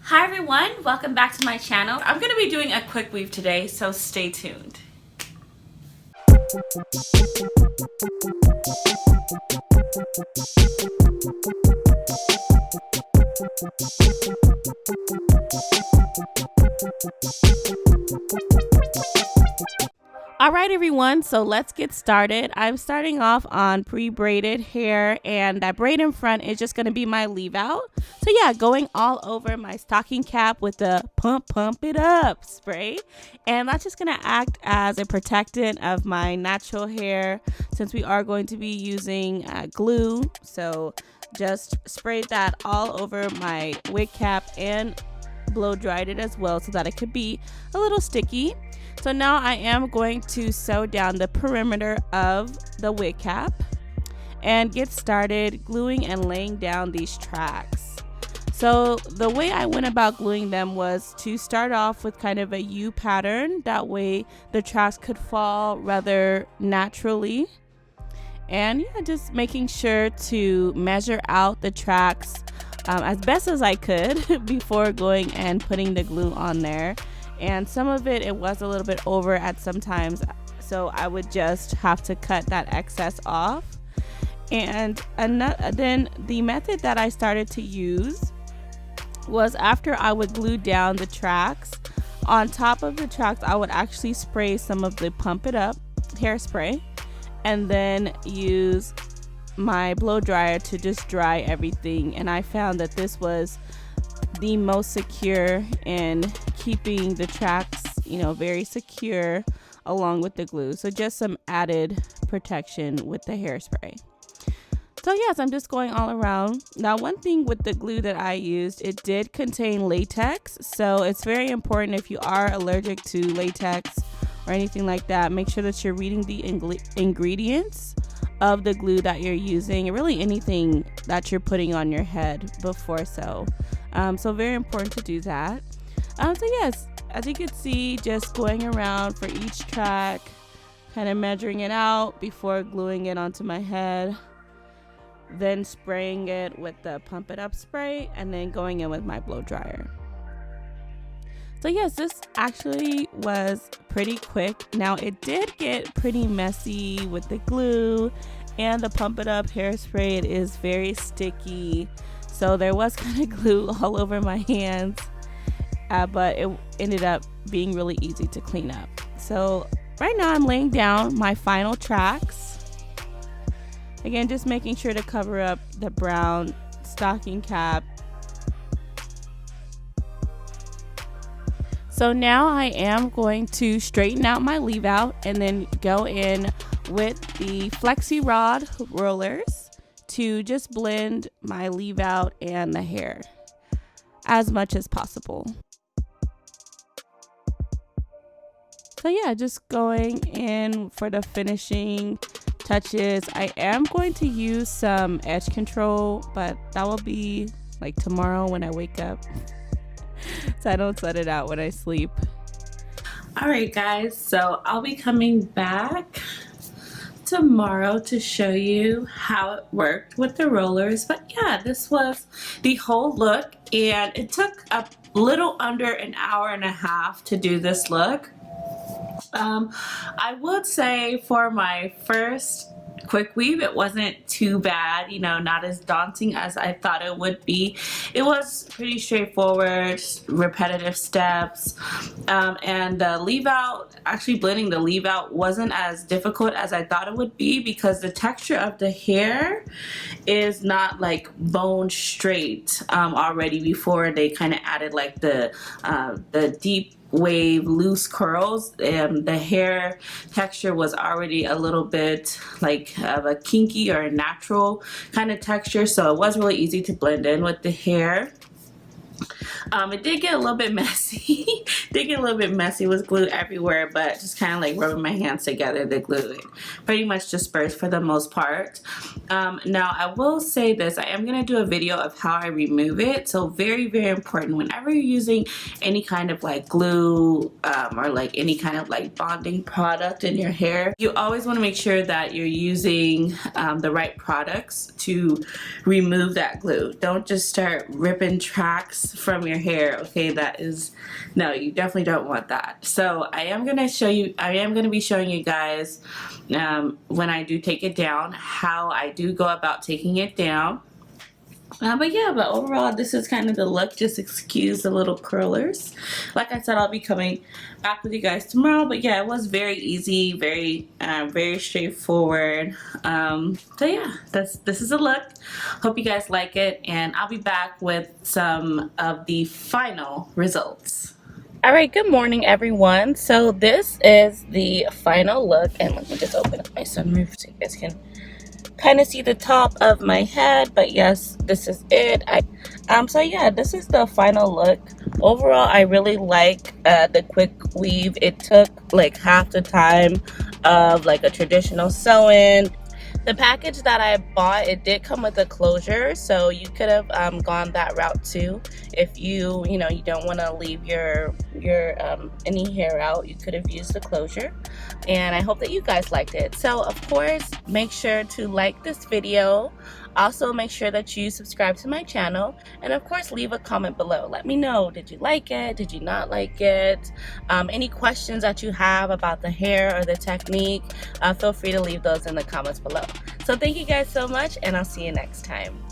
Hi everyone, welcome back to my channel. I'm going to be doing a quick weave today, so stay tuned. Alright everyone, so let's get started. I'm starting off on pre-braided hair, and that braid in front is just going to be my leave out. So yeah, going all over my stocking cap with the pump it up spray, and that's just going to act as a protectant of my natural hair since we are going to be using glue. So just sprayed that all over my wig cap and blow dried it as well so that it could be a little sticky. So now I am going to sew down the perimeter of the wig cap and get started gluing and laying down these tracks. So the way I went about gluing them was to start off with kind of a U pattern. That way the tracks could fall rather naturally. And yeah, just making sure to measure out the tracks as best as I could before going and putting the glue on there. And some of it was a little bit over at some times, so I would just have to cut that excess off. And then the method that I started to use was after I would glue down the tracks, on top of the tracks I would actually spray some of the Pump It Up hairspray and then use my blow dryer to just dry everything. And I found that this was the most secure in keeping the tracks, very secure along with the glue. So just some added protection with the hairspray. So yes, I'm just going all around. Now, one thing with the glue that I used, it did contain latex. So it's very important, if you are allergic to latex or anything like that, make sure that you're reading the ingredients of the glue that you're using, and really anything that you're putting on your head before so very important to do that. So yes, as you can see, just going around for each track, kind of measuring it out before gluing it onto my head, then spraying it with the Pump It Up spray, and then going in with my blow dryer. So yes, this actually was pretty quick. Now it did get pretty messy with the glue and the Pump It Up hairspray. It is very sticky, so there was kind of glue all over my hands, but it ended up being really easy to clean up. So right now I'm laying down my final tracks. Again, just making sure to cover up the brown stocking cap. So now I am going to straighten out my leave out and then go in with the flexi rod rollers to just blend my leave out and the hair as much as possible. So yeah, just going in for the finishing touches. I am going to use some edge control, but that will be like tomorrow when I wake up. So I don't set it out when I sleep. Alright guys, so I'll be coming back tomorrow to show you how it worked with the rollers. But yeah, this was the whole look, and it took a little under an hour and a half to do this look. I would say for my first quick weave, it wasn't too bad, not as daunting as I thought it would be. It was pretty straightforward, repetitive steps, and the leave out, actually blending the leave out wasn't as difficult as I thought it would be, because the texture of the hair is not like bone straight already before they kind of added like the deep wave loose curls. The hair texture was already a little bit like of a kinky or a natural kind of texture, so it was really easy to blend in with the hair. It did get a little bit messy. With glue everywhere, but just kind of like rubbing my hands together, the glue pretty much dispersed for the most part. Now I will say this, I am going to do a video of how I remove it. So very, very important, whenever you're using any kind of like glue or like any kind of like bonding product in your hair, you always want to make sure that you're using the right products to remove that glue. Don't just start ripping tracks from your hair. Okay, that is, no, you definitely don't want that. So I am going to be showing you guys when I do take it down, how I do go about taking it down. But overall, this is kind of the look. Just excuse the little curlers. Like I said, I'll be coming back with you guys tomorrow. But yeah, it was very easy, very straightforward. This is a look. Hope you guys like it, and I'll be back with some of the final results. All right, good morning, everyone. So this is the final look, and let me just open up my sunroof so you guys can kind of see the top of my head. But yes, this is it. So yeah, this is the final look. Overall, I really like the quick weave. It took like half the time of like a traditional sew-in. The package that I bought, it did come with a closure, so you could have gone that route too. If you don't want to leave your any hair out, you could have used the closure. And I hope that you guys liked it. So of course, make sure to like this video. Also, make sure that you subscribe to my channel, and of course leave a comment below. Let me know, did you like it, did you not like it? Any questions that you have about the hair or the technique, feel free to leave those in the comments below. So thank you guys so much, and I'll see you next time.